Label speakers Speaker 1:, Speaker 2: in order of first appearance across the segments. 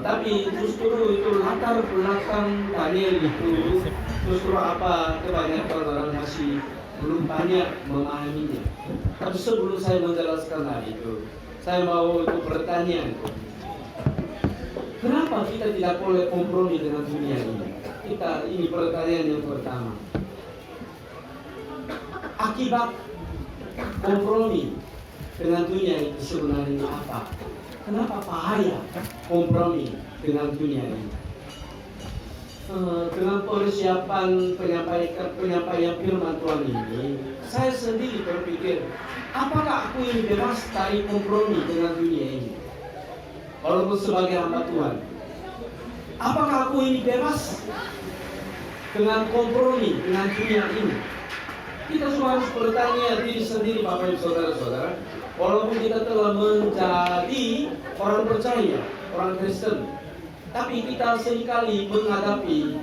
Speaker 1: Tapi justru itu latar belakang Daniel itu justru apa, kebanyakan orang masih belum banyak memahaminya. Tapi sebelum saya menjelaskan hal itu, saya mau itu bertanya, kenapa kita tidak boleh kompromi dengan dunia ini? Ini pertanyaan yang pertama. Akibat kompromi dengan dunia itu sebenarnya apa? Kenapa bahaya kompromi dengan dunia ini? Dengan persiapan penyampaian firman Tuhan ini, saya sendiri berpikir, apakah aku ini bebas dari kompromi dengan dunia ini? Walaupun sebagai hamba Tuhan, apakah aku ini bebas dengan kompromi dengan dunia ini? Kita semua harus bertanya diri sendiri, Bapak Ibu Saudara-saudara. Walaupun kita telah menjadi orang percaya, orang Kristen, tapi kita seringkali menghadapi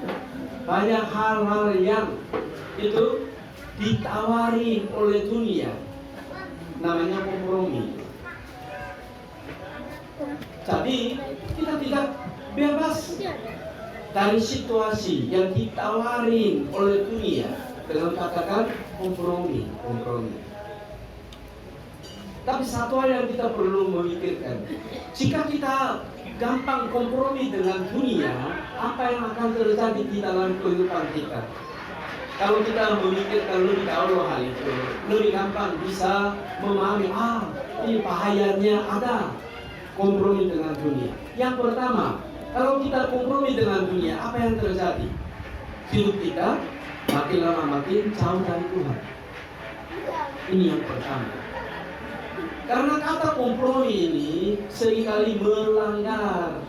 Speaker 1: banyak hal-hal yang itu ditawari oleh dunia, namanya kompromi. Jadi kita tidak bebas dari situasi yang ditawarin oleh dunia dengan katakan kompromi. Tapi satu hal yang kita perlu memikirkan, jika kita gampang kompromi dengan dunia, apa yang akan terjadi di dalam kehidupan kita? Kalau kita memikirkan lebih dahulu hal itu, lebih gampang bisa memahami, ini bahayanya ada kompromi dengan dunia. Yang pertama, kalau kita kompromi dengan dunia, apa yang terjadi? Hidup kita makin lama makin jauh dari Tuhan. Ini yang pertama. Karena kata kompromi ini seringkali melanggar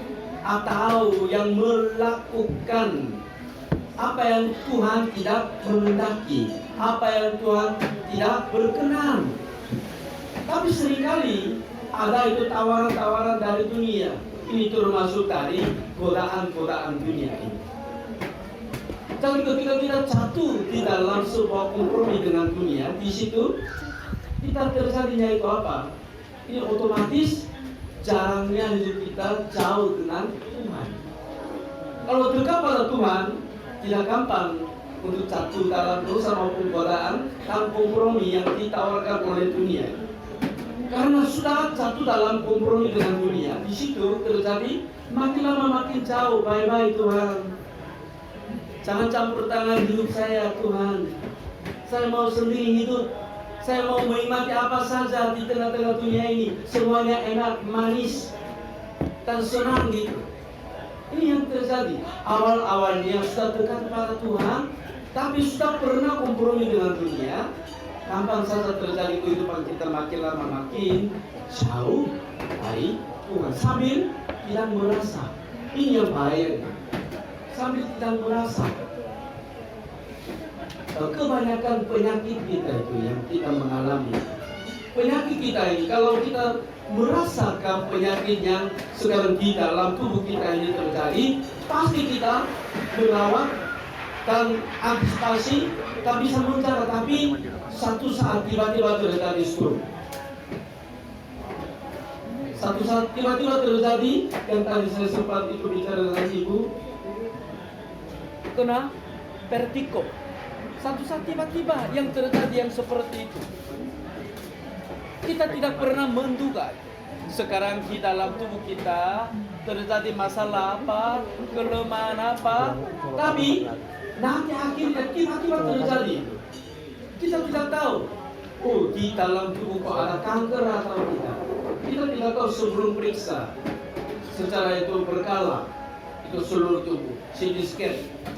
Speaker 1: atau yang melakukan apa yang Tuhan tidak menghendaki, apa yang Tuhan tidak berkenan. Tapi seringkali ada itu tawaran-tawaran dari dunia. Ini termasuk dari godaan-godaan dunia ini. Jadi ketika kita jatuh di dalam sebuah kompromi dengan dunia, di situ kita terjadinya itu apa? Ini otomatis jarangnya hidup kita jauh dengan Tuhan. Kalau dekat pada Tuhan, tidak gampang untuk jatuh dalam dosa maupun godaan dan kompromi yang ditawarkan oleh dunia. Karena sudah jatuh dalam kompromi dengan dunia, di situ terjadi makin lama makin jauh. Bye-bye Tuhan. Jangan campur tangan hidup saya Tuhan. Saya mau sendiri hidup. Saya mau menikmati apa saja di tengah-tengah dunia ini. Semuanya enak, manis, dan senang gitu. Ini yang terjadi. Awal-awalnya sudah dekat pada Tuhan, tapi sudah pernah kompromi dengan dunia. Gampang saja terjadi kehidupan kita makin lama makin jauh dari Tuhan. Sambil tidak merasa. Ini yang bahaya. Sambil tidak merasa. Kebanyakan penyakit kita itu yang kita mengalami. Penyakit kita ini, kalau kita merasakan penyakit yang sekarang di dalam tubuh kita ini terjadi, pasti kita merawat dan antisipasi, tak bisa mencari. Tapi satu saat tiba-tiba terjadi stroke. Satu saat tiba-tiba terjadi, yang tadi saya sempat itu bicara dengan ibu, kena vertigo. Satu saat tiba-tiba yang terjadi yang seperti itu. Kita tidak pernah menduga. Sekarang di dalam tubuh kita terjadi masalah apa, kelemahan apa, tapi nanti akhirnya tiba-tiba terjadi. Kita tidak tahu. Di dalam tubuh kok ada kanker atau tidak. Kita tidak tahu sebelum periksa. Secara itu berkala, itu seluruh tubuh, CT scan,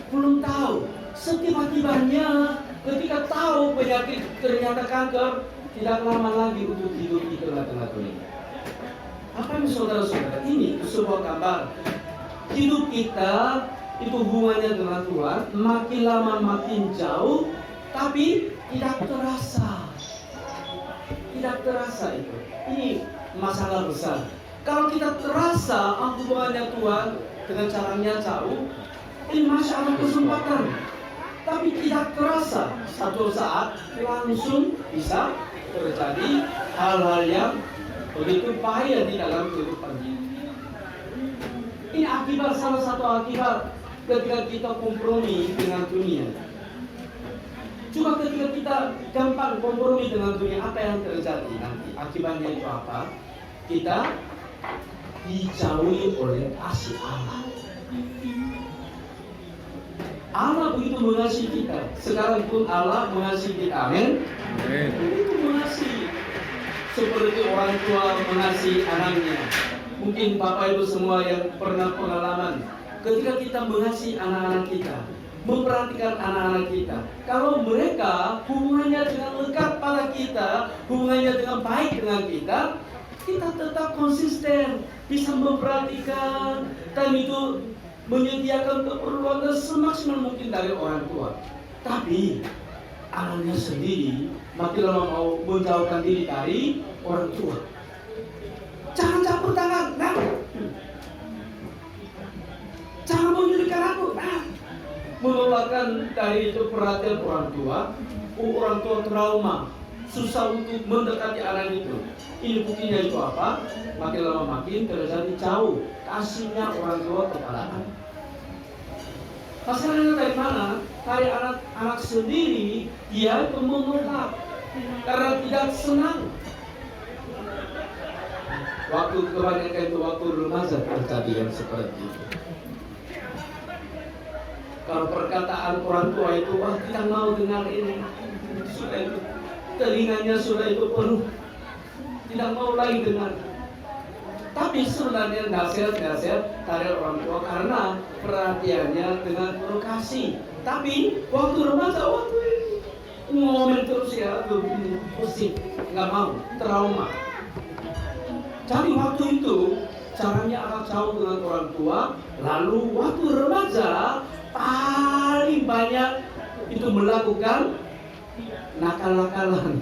Speaker 1: belum tahu. Setiba-tibanya ketika tahu penyakit ternyata kanker, tidak lama lagi untuk hidup di tengah-tengah dunia. Apa yang saudara-saudara, ini sebuah gambar. Hidup kita itu hubungannya dengan Tuhan makin lama makin jauh, tapi tidak terasa. Tidak terasa itu. Ini masalah besar. Kalau kita terasa hubungannya Tuhan dengan caranya jauh, ini masih ada kesempatan. Tapi tidak terasa, satu saat langsung bisa terjadi hal-hal yang begitu bahaya di dalam kehidupan kita. akibat, salah satu akibat ketika kita kompromi dengan dunia. Cuma ketika kita gampang kompromi dengan dunia, apa yang terjadi nanti? Akibatnya itu apa? Kita dijauhi oleh kasih Allah. Allah begitu mengasihi kita. Sekarang pun Allah mengasihi kita. Amin. Begitu mengasihi. Seperti orang tua mengasihi anaknya. Mungkin Bapak Ibu semua yang pernah pengalaman, ketika kita mengasihi anak-anak kita, memperhatikan anak-anak kita, kalau mereka hubungannya dengan lekat pada kita, hubungannya dengan baik dengan kita, kita tetap konsisten, bisa memperhatikan, dan itu menyediakan keperluan semaksimal mungkin dari orang tua. Tapi anaknya sendiri makin lama mau menjauhkan diri dari orang tua. Jangan campur tangan, nah. Jangan menyulikan aku, nah. Menolakkan dari itu perhatian orang tua. Orang tua trauma, susah untuk mendekati anak itu. Ini buktinya itu apa? Makin lama makin terjadi jauh kasihnya orang tua kepada anak. Masalahnya dari mana? Dari anak-anak sendiri, dia itu menolak karena tidak senang. Waktu kebanyakan itu waktu remaja terjadi yang seperti itu. Kalau perkataan orang tua itu, wah tidak mau dengar ini, sudah itu telinganya sudah itu penuh, tidak mau lagi dengar. Tapi sebenarnya nasihat dari orang tua karena perhatiannya dengan penuh kasih. Tapi waktu remaja, waktu ngomel terus ya, pusing, nggak mau, trauma. Jadi waktu itu caranya anak jauh dengan orang tua. Lalu waktu remaja paling banyak itu melakukan nakal-nakalan,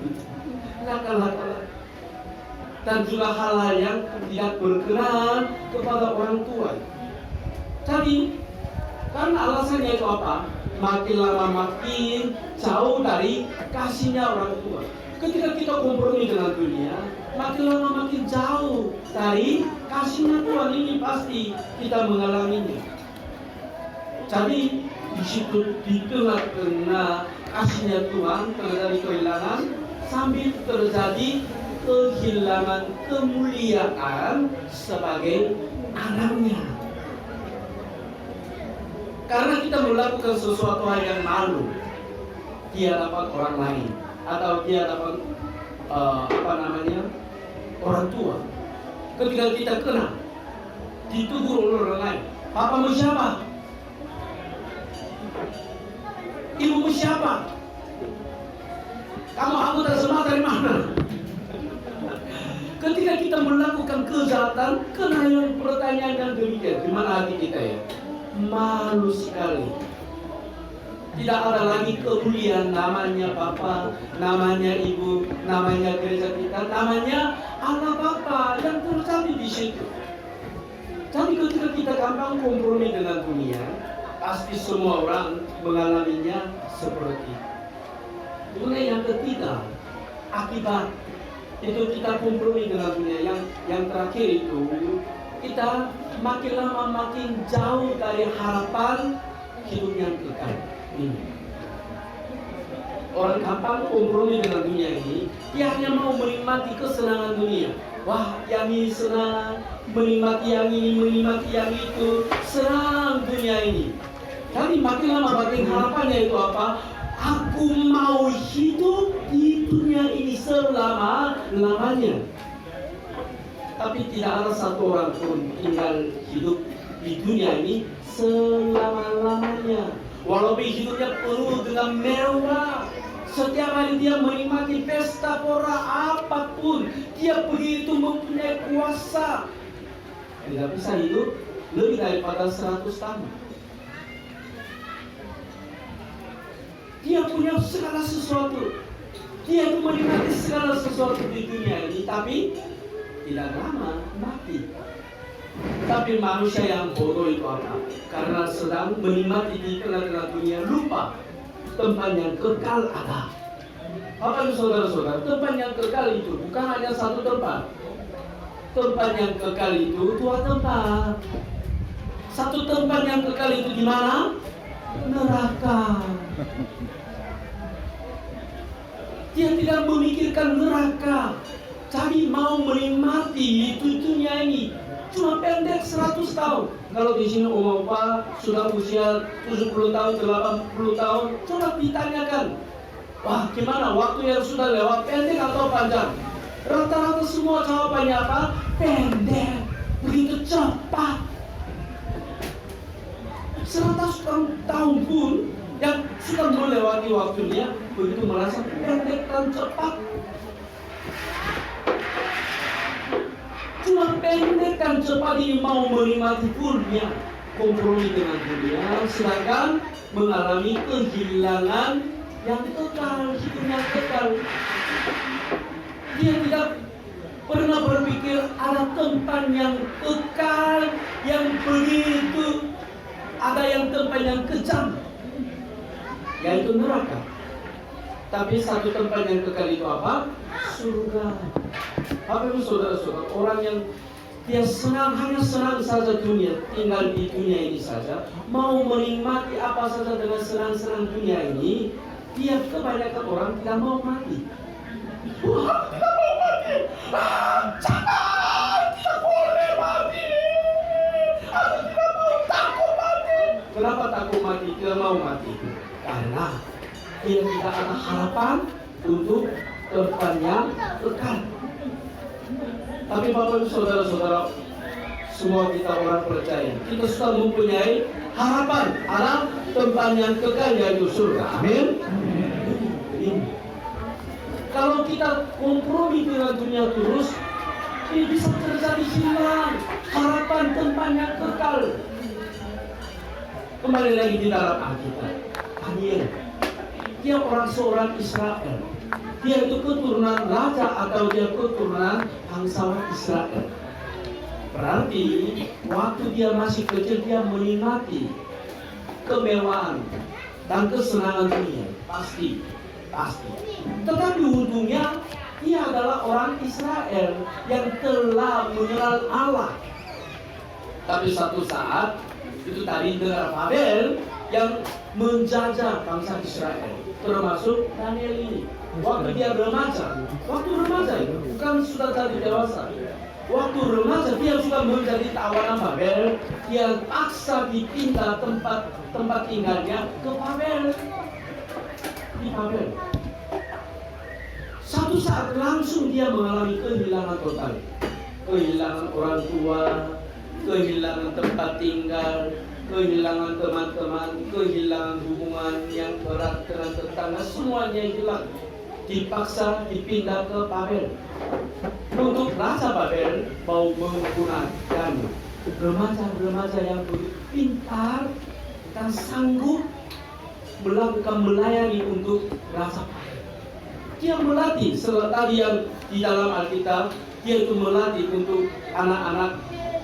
Speaker 1: dan juga hal-hal yang tidak berkenan kepada orang tua. Jadi karena alasannya itu apa? Makin lama makin jauh dari kasihnya orang tua. Ketika kita kompromi dengan dunia, makin lama makin jauh dari kasihnya Tuhan. Ini pasti kita mengalaminya. Jadi di situ di tengah-tengah kasihnya Tuhan terjadi kehilangan, sambil terjadi kehilangan kemuliaan sebagai anaknya. Karena kita melakukan sesuatu hal yang malu, dia dapat orang lain atau dia dapat orang tua. Ketika kita kena ditegur oleh orang lain, papamu siapa? Ibumu siapa? Kamu anggota jemaat dari mana? Ketika kita melakukan kejahatan, kena yang pertanyaan yang demikian, gimana hati kita ya? Malu sekali. Tidak ada lagi kemuliaan, namanya Bapa, namanya Ibu, namanya gereja kita, namanya anak Bapa yang terjadi di situ. Jadi ketika kita gampang kompromi dengan dunia, pasti semua orang mengalaminya seperti itu. Kemudian yang ketiga, akibat itu kita kompromi dengan dunia. Yang terakhir itu kita makin lama makin jauh dari harapan hidup yang kekal ini. Orang gampang kompromi dengan dunia ini, dia hanya mau menikmati kesenangan dunia. Wah, yang ini senang, menikmati yang ini, menikmati yang itu, senang dunia ini. Jadi makin lama makin harapannya itu apa? Aku mau hidup di dunia ini selama-lamanya. Tapi tidak ada satu orang pun tinggal hidup di dunia ini selama-lamanya. Walaupun hidupnya penuh dengan mewah, setiap hari dia menikmati pesta pora apapun, dia begitu mempunyai kuasa, tidak bisa hidup lebih daripada 100 tahun. Dia punya segala sesuatu, dia itu menikmati segala sesuatu di dunia ini, tapi tidak lama mati. Tapi manusia yang bodoh itu apa? Karena sedang menikmati di tengah-tengah dunia, lupa tempat yang kekal ada. Apa itu saudara-saudara? Tempat yang kekal itu bukan hanya satu tempat. Tempat yang kekal itu dua tempat. Satu tempat yang kekal itu di mana? Neraka. Dia tidak memikirkan neraka. Jadi mau menikmati itu dunia ini cuma pendek 100 tahun. Kalau di sini Oma sudah usia 70 tahun, 80 tahun, coba ditanyakan, wah gimana waktu yang sudah lewat, pendek atau panjang? Rata-rata semua jawabannya apa? Pendek, begitu cepat. 100 tahun pun yang sudah melewati waktunya begitu merasa pendek dan cepat. Cuma pendek dan cepat ini mau menikmati dunia, kompromi dengan dunia, sedangkan mengalami kehilangan yang kekal, hidup yang kekal. Dia tidak pernah berpikir ada tempat yang kekal, yang begitu, ada yang tempat yang kejam, yaitu neraka. Tapi satu tempat yang kekal itu apa? Surga. Apa itu saudara-saudara? Orang yang dia senang, hanya senang saja dunia, tinggal di dunia ini saja, mau menikmati apa saja dengan senang-senang dunia ini, dia kebanyakan orang tidak mau mati. Wah, tidak mau mati. Jangan, tidak boleh mati. Aku tidak mau, takut mati. Kenapa takut mati? Tidak mau mati. Karena dia tidak ada harapan untuk tempat yang kekal. Tapi Bapak Ibu saudara-saudara, semua kita orang percaya, kita sudah mempunyai harapan ada tempat yang kekal yaitu surga. Amin. Kalau kita kompromi dengan dunia terus, ini bisa terjadi hilang harapan tempat yang kekal. Kembali lagi di dalam Alkitab, Daniel, dia seorang Israel. Dia itu keturunan raja atau dia keturunan bangsawan Israel. Berarti waktu dia masih kecil dia menikmati kemewahan dan kesenangan dunia, pasti. Tetapi untungnya dia adalah orang Israel yang telah mengenal Allah. Tapi satu saat itu tadi negara Babel yang menjajah bangsa Israel, termasuk Daniel ini. Waktu dia remaja itu, bukan sudah jadi dewasa. Waktu remaja dia sudah menjadi tawanan Babel. Dia paksa dipindah tempat tinggalnya ke Babel. Di Babel. Satu saat langsung dia mengalami kehilangan total. Kehilangan orang tua, kehilangan tempat tinggal, kehilangan teman-teman, kehilangan hubungan yang erat dengan tetangga, semuanya hilang. Dipaksa dipindah ke Babel. Untuk Raja Babel mau menggunakan remaja-remaja yang begitu pintar dan sanggup melakukan melayani untuk Raja Babel. Dia melatih, tadi yang di dalam Alkitab, dia itu melatih untuk anak-anak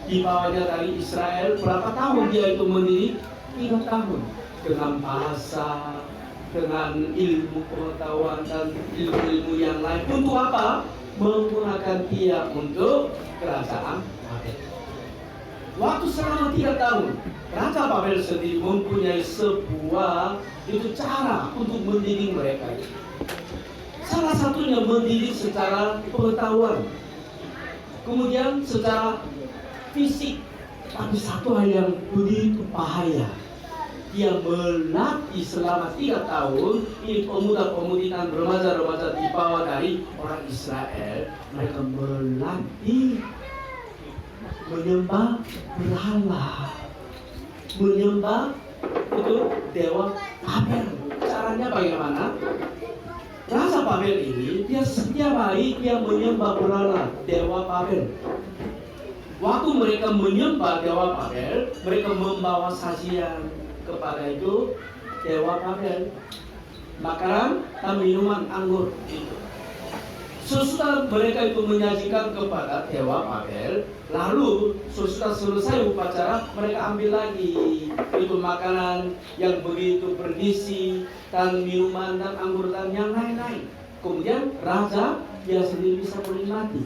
Speaker 1: di bawahnya dari Israel. Berapa tahun dia itu mendidik? 3 tahun. Dengan bahasa, dengan ilmu pengetahuan dan ilmu-ilmu yang lain. Untuk apa? Menggunakan dia untuk kerajaan Babel. Waktu selama 3 tahun, Raja Babel sendiri mempunyai sebuah itu cara untuk mendidik mereka. Salah satunya mendidik secara pengetahuan, kemudian secara fisik. Tapi satu hal yang begitu bahaya, dia melatih selama 3 tahun ini pemuda-pemudi dan remaja-remaja di bawah dari orang Israel. Mereka melatih menyembah berhala, menyembah itu dewa Babel. Caranya bagaimana? Raja Babel ini dia setiap hari dia menyembah berhala dewa Babel. Waktu mereka menyembah dewa Babel, mereka membawa sajian kepada itu dewa Babel, makanan dan minuman anggur itu. Sesudah mereka itu menyajikan kepada dewa Babel, lalu sesudah selesai upacara, mereka ambil lagi itu makanan yang begitu bergizi dan minuman dan anggur dan yang lain-lain. Kemudian raja dia sendiri bisa menikmati.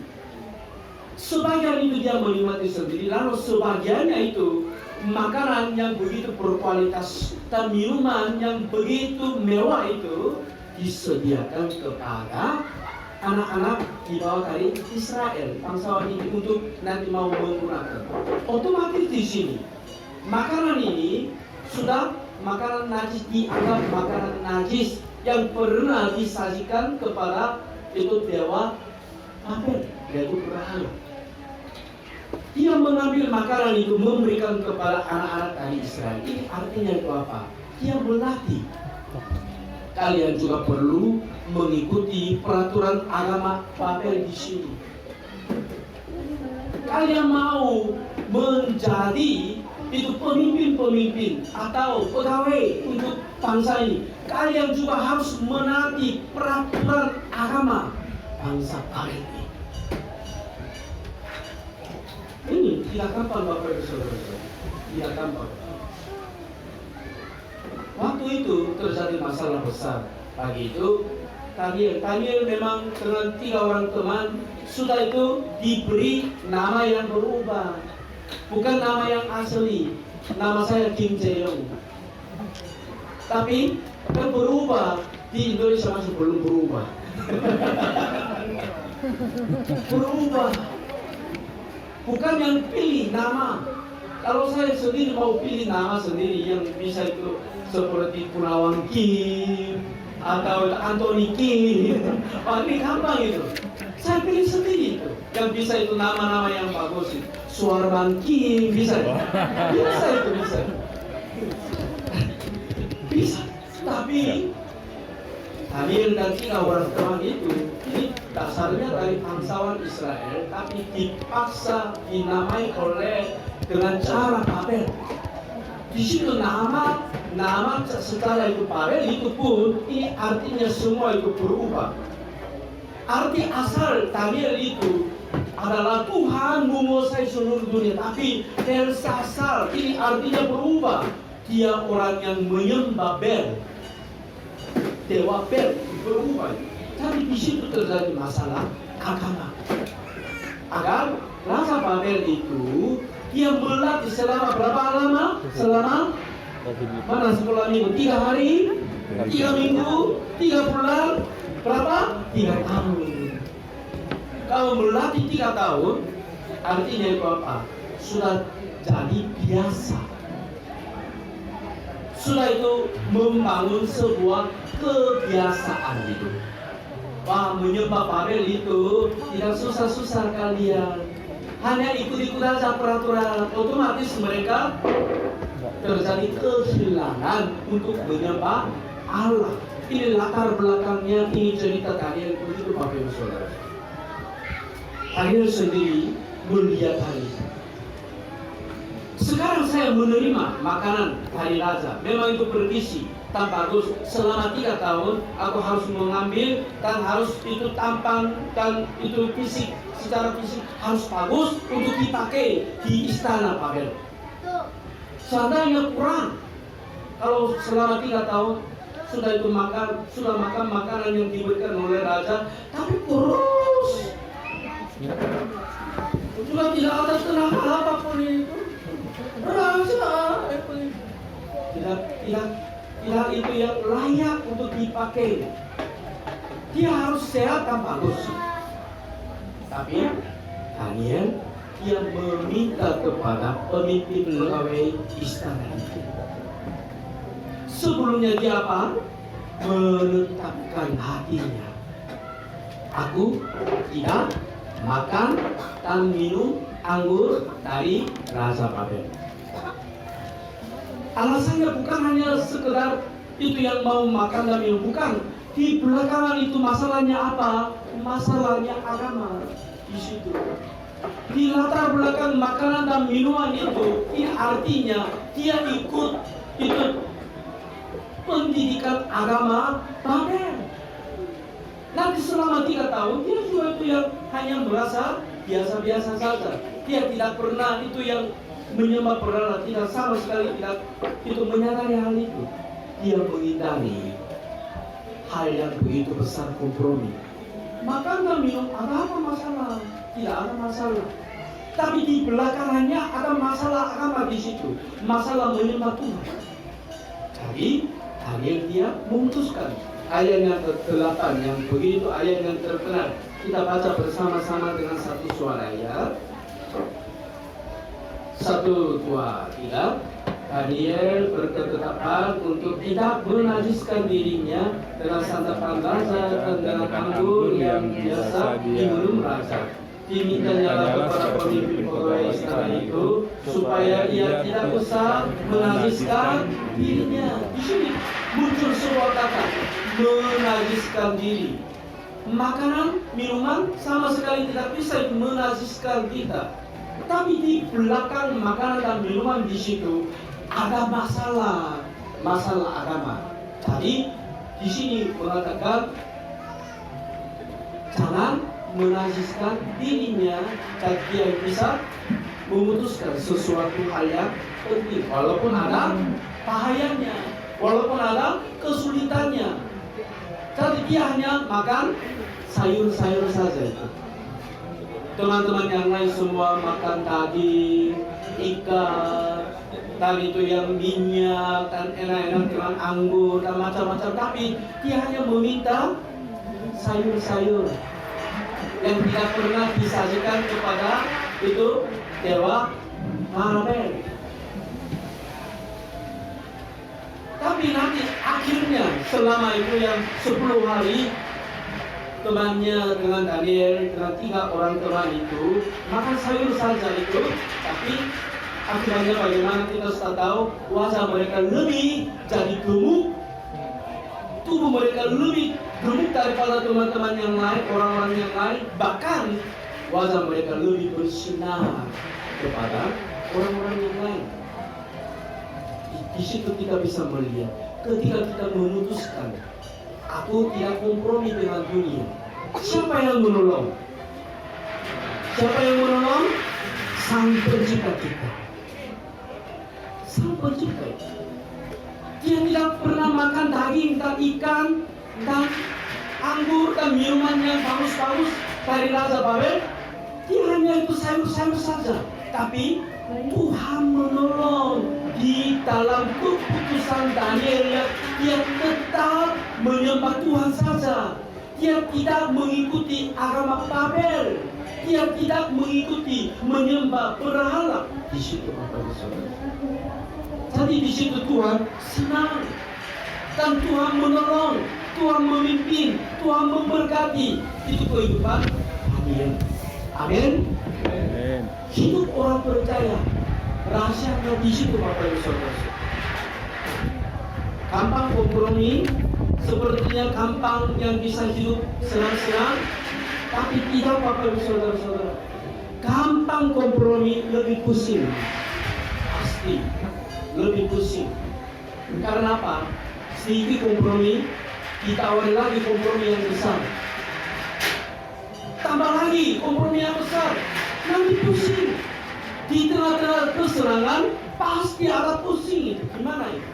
Speaker 1: Sebagian itu dia menikmati sendiri, lalu sebagiannya itu makanan yang begitu berkualitas dan minuman yang begitu mewah itu disediakan kepada anak-anak di bawah dari Israel, bangsawan ini untuk nanti mau menggunakan. Otomatis di sini makanan ini sudah makanan najis, dianggap makanan najis yang pernah disajikan kepada itu dewa Babel, yaitu berhala. Dia mengambil makanan itu memberikan kepada anak-anak dari Israel. Ini artinya itu apa? Dia melatih. Kalian juga perlu mengikuti peraturan agama Babel di sini. Kalian mau menjadi itu pemimpin-pemimpin atau pegawai untuk bangsa ini, kalian juga harus menaati peraturan agama bangsa Babel ini. Ini tidak gampang Bapak Ibu Saudara, tidak gampang. Waktu itu terjadi masalah besar. Pagi itu Daniel memang dengan 3 orang teman sudah itu diberi nama yang berubah, bukan nama yang asli. Nama saya Kim Jae-yong, tapi yang berubah di Indonesia masih belum berubah. Berubah. Bukan yang pilih nama. Kalau saya sendiri mau pilih nama sendiri yang bisa itu seperti Punawang Kim atau Anthony Kim, ini gampang itu. Saya pilih sendiri itu. Yang bisa itu nama-nama yang bagus. Suarman Kim bisa. Bisa itu bisa. Bisa. Tapi Daniel dan 3 orang teman itu ini dasarnya dari bangsawan Israel, tapi dipaksa dinamai oleh dengan cara Babel. Di situ nama setelah itu Babel itu pun ini artinya semua itu berubah. Arti asal Daniel itu adalah Tuhan menguasai seluruh dunia, tapi Belsasar ini artinya berubah. Dia orang yang menyembah Bel, dewa Bel, berubah. Tapi di situ terjadi masalah agama. Agar Raja Babel itu dia melatih selama berapa lama? Selama mana 10 minggu, 3 hari, 3 minggu, 3 bulan, berapa? 3 tahun. Kalau melatih 3 tahun, artinya itu apa? Sudah jadi biasa. Sudah itu membangun sebuah kebiasaan itu. Wah, menyembah Babel itu tidak susah-susah kalian. Hanya ikut-ikut saja peraturan, otomatis mereka terjadi kehilangan untuk menyembah Allah. Ini latar belakangnya, ini cerita Daniel begitu Bapak Ibu Saudara. Daniel sendiri melihat hal itu. Sekarang saya menerima makanan dari raja, memang itu bergizi, tak bagus. Selama 3 tahun aku harus mengambil dan harus itu tampan dan itu fisik, secara fisik harus bagus untuk dipakai di istana Babel. Seandainya kurang, kalau selama 3 tahun sudah itu makan makanan yang diberikan oleh raja, tapi terus sudah tidak ada tenaga apapun itu. Raja tidak itu yang layak untuk dipakai. Dia harus sehat dan bagus. Tapi Daniel dia meminta kepada pemimpin pegawai istana itu. Sebelumnya dia apa? Menetapkan hatinya. Aku tidak makan dan minum anggur dari Raja Babel. Alasannya bukan hanya sekedar itu yang mau makan dan minum, bukan. Di belakangan itu masalahnya apa? Masalahnya agama di situ. Di latar belakang makanan dan minuman itu, ini artinya dia ikut itu pendidikan agama Babel. Nanti selama 3 tahun dia juga itu yang hanya merasa biasa-biasa saja. Dia tidak pernah itu yang menyembah berhala, tidak sama sekali tidak itu menyadari hal itu. Dia menghindari hal yang begitu besar kompromi. makan dan minum, ada apa masalah? Tidak ada masalah. Tapi di belakangnya ada masalah agama di situ, masalah menyembah Tuhan. Jadi Daniel dia memutuskan. Ayat yang ke-8 yang begitu ayat yang terkenal. Kita baca bersama-sama dengan satu suara ya. 1, 2, 3. Daniel berketetapan untuk tidak menajiskan dirinya dengan santapan rasa dan dengan anggur yang biasa diminum raja. Dimintanya kepada pemimpin pegawai istana itu supaya ia tidak usah menajiskan dirinya. Di sini muncul sebuah kata, menajiskan diri. Makanan, minuman sama sekali tidak bisa menajiskan kita. Tapi di belakang makanan dan minuman di situ ada masalah agama. Jadi di sini mengatakan jangan menajiskan dirinya dan dia bisa memutuskan sesuatu hal yang penting walaupun ada bahayanya, walaupun ada kesulitannya. Jadi dia hanya makan sayur-sayur saja itu. Teman-teman yang lain semua makan daging, ikan, dan itu yang minyak dan enak-enak dengan anggur dan macam-macam. Tapi dia hanya meminta sayur-sayur yang tidak pernah disajikan kepada itu dewa Babel. Tapi nanti akhirnya selama itu yang 10 hari temannya dengan Daniel dengan 3 orang teman itu makan sayur saja itu, tapi akhirnya bagaimana kita sudah tahu wajah mereka lebih jadi gemuk, tubuh mereka lebih gemuk daripada teman-teman yang lain, orang-orang yang lain, bahkan wajah mereka lebih bersinar kepada orang-orang yang lain. Di situ kita bisa melihat ketika kita memutuskan aku tidak kompromi dengan dunia. Siapa yang menolong? Siapa yang menolong? Sang Pencipta kita. Sang Pencipta. Dia tidak pernah makan daging dan ikan dan anggur dan minuman yang bagus-bagus dari Raja Babel. Dia hanya itu sayur-sayur saja. Tapi Tuhan menolong di dalam keputusan Daniel yang dia tetap menyembah Tuhan saja. Dia tidak mengikuti agama Babel. Dia tidak mengikuti menyembah berhala. Di situ Bapak Ibu Saudara. Jadi di situ Tuhan senang dan Tuhan menolong, Tuhan memimpin, Tuhan memberkati. Itu kehidupan Daniel. Amin. Hidup orang percaya rahasianya di situ Bapak Ibu Saudara. Gampang kompromi, sepertinya gampang yang bisa hidup senang-senang, tapi tidak Bapak Ibu Saudara-saudara. Gampang kompromi lebih pusing, pasti lebih pusing. Karena apa? Sedikit kompromi, ditawari lagi kompromi yang besar. Tambah lagi kompromi yang besar, nanti pusing. Di tengah-tengah kesenangan pasti ada pusing itu. Gimana itu?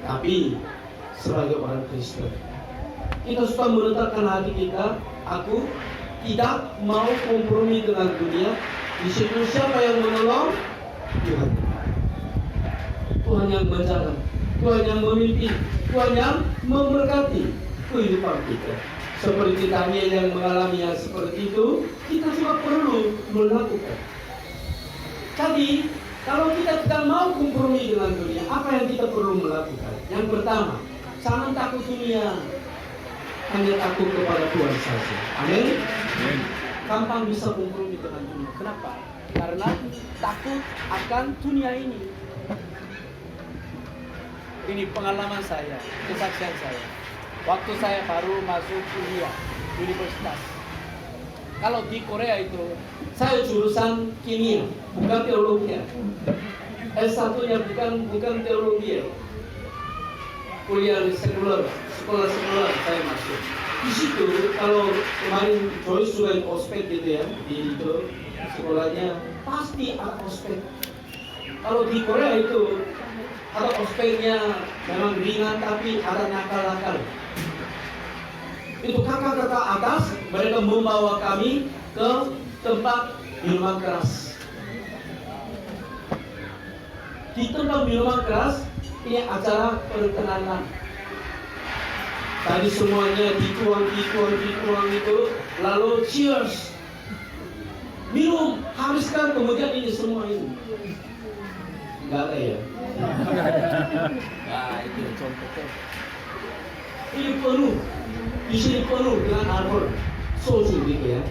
Speaker 1: Tapi sebagai orang Kristen, kita sudah menetapkan hati kita, aku tidak mau kompromi dengan dunia. Di situ siapa yang menolong? Tuhan. Tuhan yang menjaga, Tuhan yang memimpin, Tuhan yang memberkati kehidupan kita. Seperti Daniel yang mengalami yang seperti itu, kita juga perlu melakukan. Jadi, kalau kita tidak mau kompromi dengan dunia, apa yang kita perlu melakukan? Yang pertama, jangan takut dunia, hanya takut kepada Tuhan saja. Amin. Gampang bisa kompromi dengan dunia. Kenapa? Karena takut akan dunia ini. Ini pengalaman saya, kesaksian saya. Waktu saya baru masuk kuliah universitas. Kalau di Korea itu, saya jurusan kimia, bukan teologi. S1-nya bukan teologi. Kuliah sekuler, sekolah sekuler saya masuk. Di situ kalau kemarin Joyce sudah ospek gitu ya, di itu sekolahnya pasti ada ospek. Kalau di Korea itu ada ospeknya memang ringan tapi ada nakal-nakal. Itu kakak-kakak atas, mereka membawa kami ke tempat minuman keras. Di tempat minuman keras, ini acara perkenalan. Tadi semuanya dituang itu, lalu cheers. Minum, habiskan, kemudian ini semua ini. Enggak ada ya? Nah, itu contohnya. Ini penuh, di sini penuh dengan alkohol, soju gitu ya.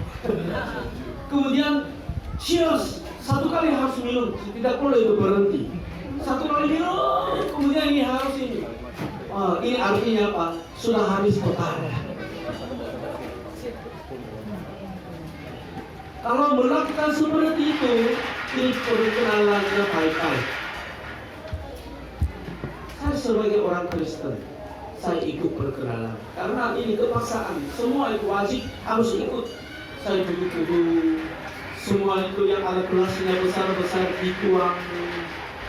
Speaker 1: Kemudian cheers, satu kali harus minum, tidak boleh itu berhenti. Satu kali minum, kemudian ini harus ini. Ini artinya apa? Sudah habis total. Kalau melakukan seperti itu, ini perkenalannya baik-baik. Saya sebagai orang Kristen, saya ikut perkenalan karena ini kepaksaan. Semua itu wajib harus ikut. Saya begitu semua itu yang ada kelasnya besar-besar dituang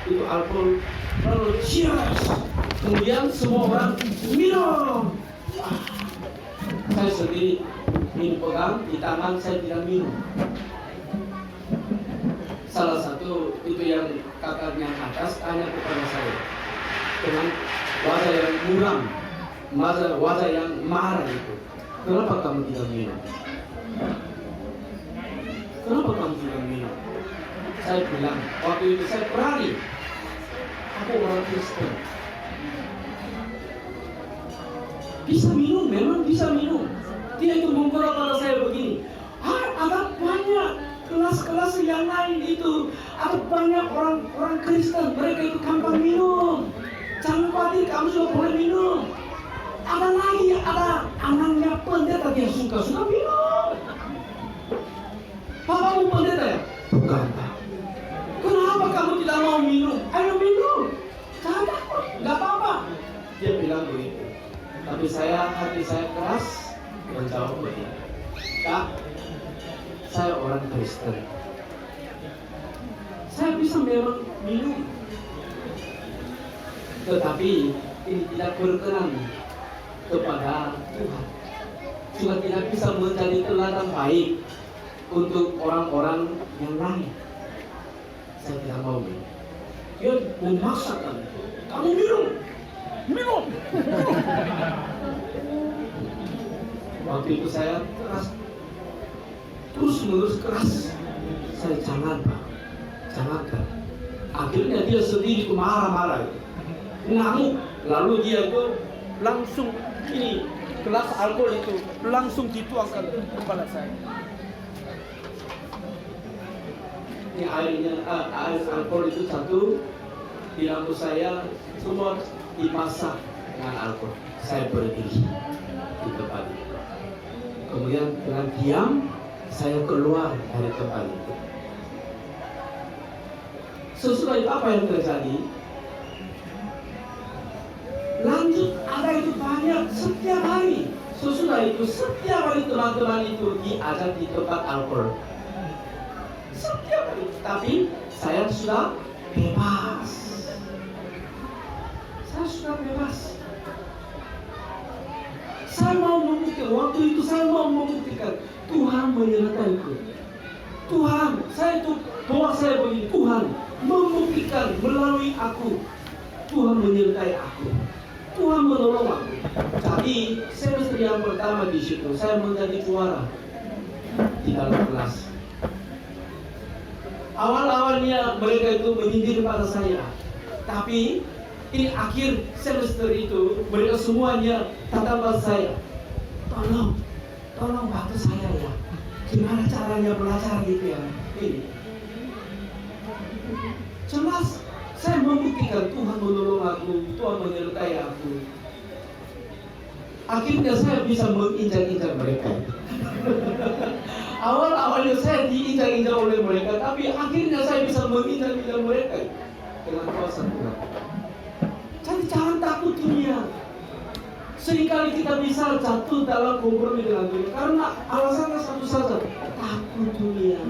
Speaker 1: itu alkohol, lalu cheers. Kemudian semua orang minum. Saya sendiri ini pegang di tangan, saya tidak minum. Salah satu itu yang kakaknya atas tanya kepada saya dengan wajah yang muram, wajah yang marah itu. Kenapa kamu tidak minum? Kenapa kamu tidak minum? Saya bilang, waktu itu saya berani. Aku orang Kristen. Bisa minum, memang bisa minum. Dia itu memberitahu pada saya begini. Ada banyak kelas-kelas yang lain itu. Ada banyak orang Kristen, mereka itu gampang minum. Jangan khawatir, kamu juga boleh minum. Ada lagi, ada anaknya pendeta dia suka minum. Bapakmu pendeta ya? Bukan, Pak. Kenapa kamu tidak mau minum? Ayo minum. Jangan takut, nggak apa-apa. Dia bilang begitu. Tapi hati saya keras menjawab begini. Kak, saya orang Kristen. Saya bisa memang minum. Tetapi ini tidak berkenan kepada Tuhan. Juga tidak bisa menjadi teladan baik untuk orang-orang yang lain. Saya tidak mau minum. Dia memaksakan, kamu minum. Waktu itu saya keras, terus keras. Saya jangan, Pak, jangankan. Akhirnya dia sendiri marah-marah, ngamuk. Lalu dia itu langsung ini gelas alkohol itu langsung dituangkan ke kepala saya. Ini air alkohol itu jatuh di lampu saya, semua dimasak dengan alkohol. Saya berdiri di tempat itu. Kemudian dengan diam saya keluar dari tempat itu. Sesudah itu apa yang terjadi? Lanjut ada itu banyak setiap hari. Sesudah itu setiap hari teman-teman itu diajak di tempat alkohol. Setiap hari. Tapi saya sudah bebas. Saya sudah bebas. Saya mau membuktikan, waktu itu saya mau membuktikan Tuhan menyertaiku. Tuhan, saya itu doa saya begini, Tuhan membuktikan melalui aku, Tuhan menyertai aku, Tuhan menolong aku. Jadi semester yang pertama di situ saya menjadi juara di dalam kelas. Awal-awalnya mereka itu menyindir pada saya, tapi ini akhir semester itu mereka semuanya tatap saya, tolong bantu saya ya, gimana caranya belajar gitu ya. Ini jelas saya membuktikan Tuhan menolong aku, Tuhan menyertai aku. Akhirnya saya bisa menginjak-injak mereka. Awal-awalnya saya diinjak-injak oleh mereka, tapi akhirnya saya bisa menginjak-injak mereka dengan kuasa Tuhan. Jadi jangan takut dunia. Seringkali kita bisa jatuh dalam kompromi dengan dunia karena alasannya satu saja, takut dunia.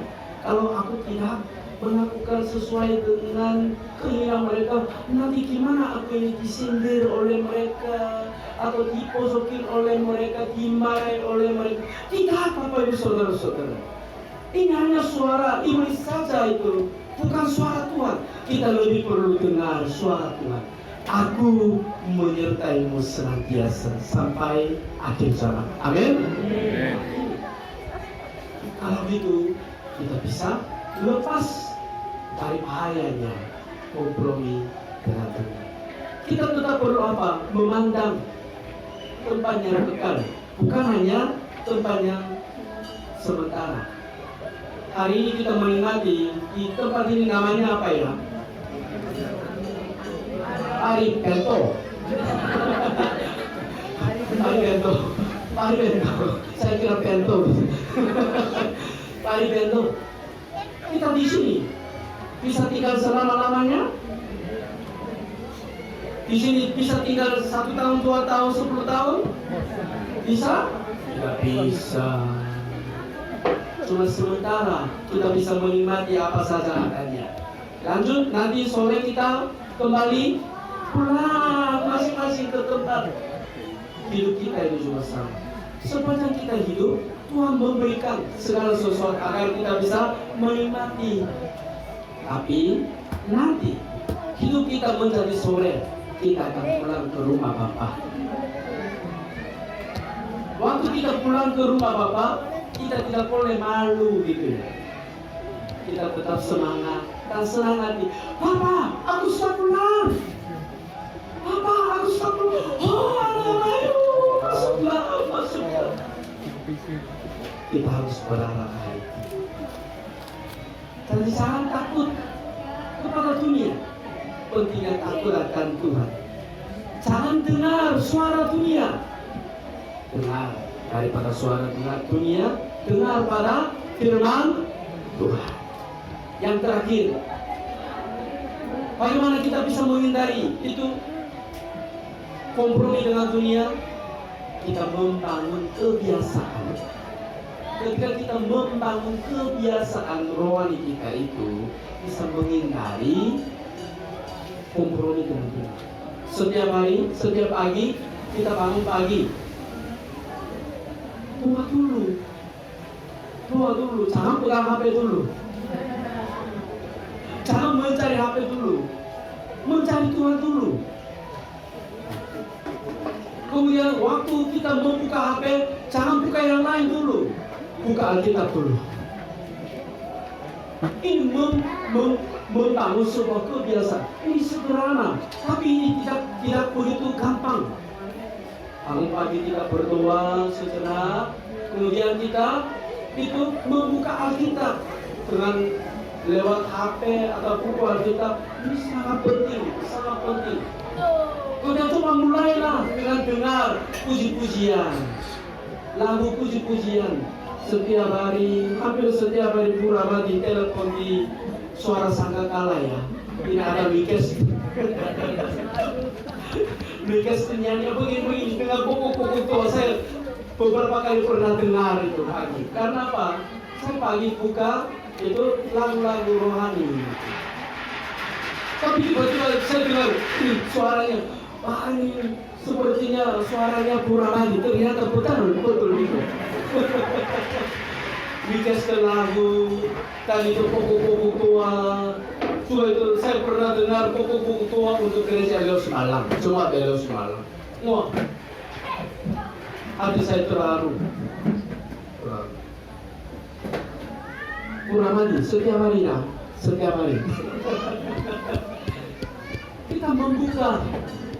Speaker 1: Kalau aku tidak melakukan sesuai dengan keinginan mereka. Nanti gimana aku ini disindir oleh mereka, atau diposokin oleh mereka, dimarahi oleh mereka. Tidak, Bapak Ibu Saudara-saudara. Ini hanya suara iblis saja itu, bukan suara Tuhan. Kita lebih perlu dengar suara Tuhan. Aku menyertaimu senantiasa sampai akhir zaman. Amin. Kalau gitu kita bisa lepas dari bahayanya kompromi dengan Tuhan. Kita tetap perlu apa? Memandang tempat yang kekal, bukan hanya tempat yang sementara. Hari ini kita menikmati di tempat ini, namanya apa ya? Ari Bento. Ari Bento. Ari Bento. Saya kira Bento. Ari Bento. Kita di sini bisa tinggal selama-lamanya. Di sini bisa tinggal 1 tahun, 2 tahun, 10 tahun. Bisa? Tidak bisa. Cuma sementara kita bisa menikmati apa saja adanya. Lanjut, nanti sore kita kembali pulang masing-masing ke tempat. Hidup kita itu cuma sama. Sepanjang kita hidup, Tuhan memberikan segala sesuatu agar kita bisa menikmati. Tapi nanti hidup kita menjadi sore, kita akan pulang ke rumah Bapa. Waktu kita pulang ke rumah Bapa, kita tidak boleh malu gitu. Kita tetap semangat dan senang hati. Papa, aku sudah pulang. Papa, aku sudah pulang. Oh, ayo, masuklah. Kita harus berharap hari. Jadi jangan takut kepada dunia. Pentingnya takut akan Tuhan. Jangan dengar suara dunia. Dengar daripada suara dunia, dengar pada firman Tuhan. Yang terakhir, bagaimana kita bisa menghindari itu kompromi dengan dunia? Kita membangun kebiasaan. Ketika kita membangun kebiasaan rohani kita itu, bisa menghindari kompromi dengan dunia. Setiap hari, setiap pagi, kita bangun pagi. Doa dulu, jangan pegang HP dulu. Jangan mencari HP dulu, mencari Tuhan dulu. Kemudian waktu kita membuka HP, jangan buka yang lain dulu, buka Alkitab dulu. Ini membangun sebuah kebiasaan. Ini sederhana, tapi ini tidak begitu gampang. Bangun pagi kita berdoa sejenak, kemudian kita itu membuka Alkitab dengan lewat HP atau buku Alkitab. Ini sangat penting, sangat penting. Kemudian cuma mulailah dengan dengar puji-pujian, lagu puji-pujian setiap hari, hampir setiap hari Purama di telepon di Suara Sangkakala ya. Tidak ada request. Request penyanyi begini-begini dengan pokok-pokok tua. Saya beberapa kali pernah dengar itu pagi. Karena apa? Saya pagi buka itu lagu-lagu rohani. Tapi tiba-tiba saya dengar suaranya, wah ini sepertinya suaranya Purama. Ternyata betul itu. Dikasih lagu tadi itu pokok-pokok tua. Cuma itu saya pernah dengar pokok-pokok tua untuk gereja Beliau Semalam. Cuma Beliau Semalam. Wah, hati saya terharu. Puramadi setiap hari ya, setiap hari. Kita membuka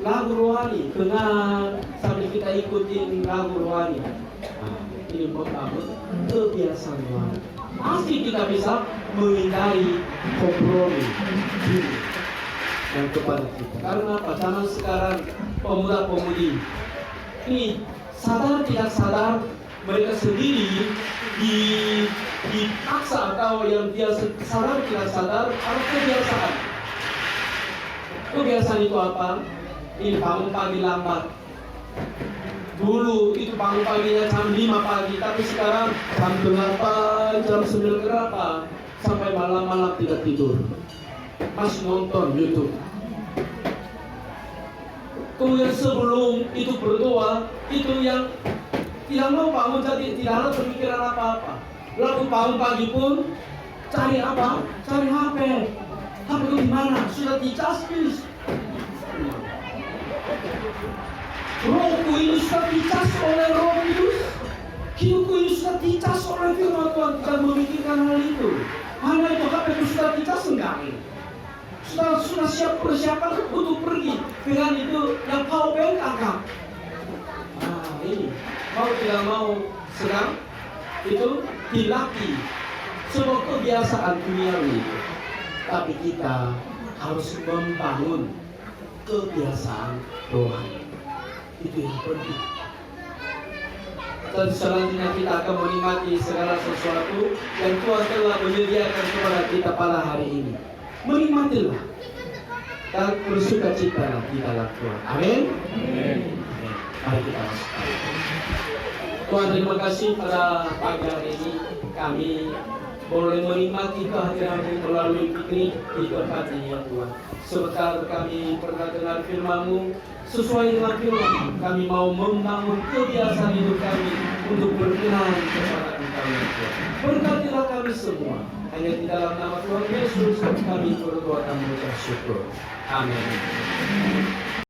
Speaker 1: lagu rohani dengan sambil kita ikutin lagu rohani. Ini membangun kebiasaan rohani. Pasti kita bisa menghindari kompromi yang kepada kita. Karena apa? Zaman sekarang pemuda-pemudi ini sadar tidak sadar mereka sendiri dipaksa, atau yang dia sadar tidak sadar ada kebiasaan. Kebiasaan itu apa? Ini bangun pagi lambat. Dulu itu bangun paginya jam 5 pagi, tapi sekarang jam 8, jam 9 berapa? sampai malam-malam tidak tidur, masih nonton YouTube. Kemudian sebelum itu berdoa, itu yang tidak mau bangun, jadi tidak ada pemikiran apa-apa. Lalu bangun pagi pun cari apa? Cari HP. HP itu di mana? Sudah dicas, please. Rohku ini sudah dicas oleh Roh Kudus. Hidupku ini sudah dicas oleh firman Tuhan. Tidak memikirkan hal itu. Hanya itu HP itu sudah dicas enggak? Sudah siap persiapan untuk pergi. Dengan itu yang power bank angkat. Nah ini mau tidak mau sedang itu dilatih sebuah kebiasaan duniawi. Tapi kita harus membangun kebiasaan rohani. Itu yang penting. Dan selanjutnya kita akan menikmati segala sesuatu yang Tuhan telah menyediakan kepada kita pada hari ini. Menikmatilah dan bersuka cita di dalam Tuhan. Amin. Mari kita masuk. Tuhan, terima kasih pada pagi hari ini kami boleh menikmati kehadiran melalui piknik di tempat ini ya Tuhan. Sebentar kami pernah dengar firman-Mu, sesuai dengan firman kami mau membangun kebiasaan hidup kami untuk berkenan kepada Engkau ya Tuhan. Berkatilah kami semua. Hanya di dalam nama Tuhan Yesus kami berdoa dan mengucap syukur. Amin.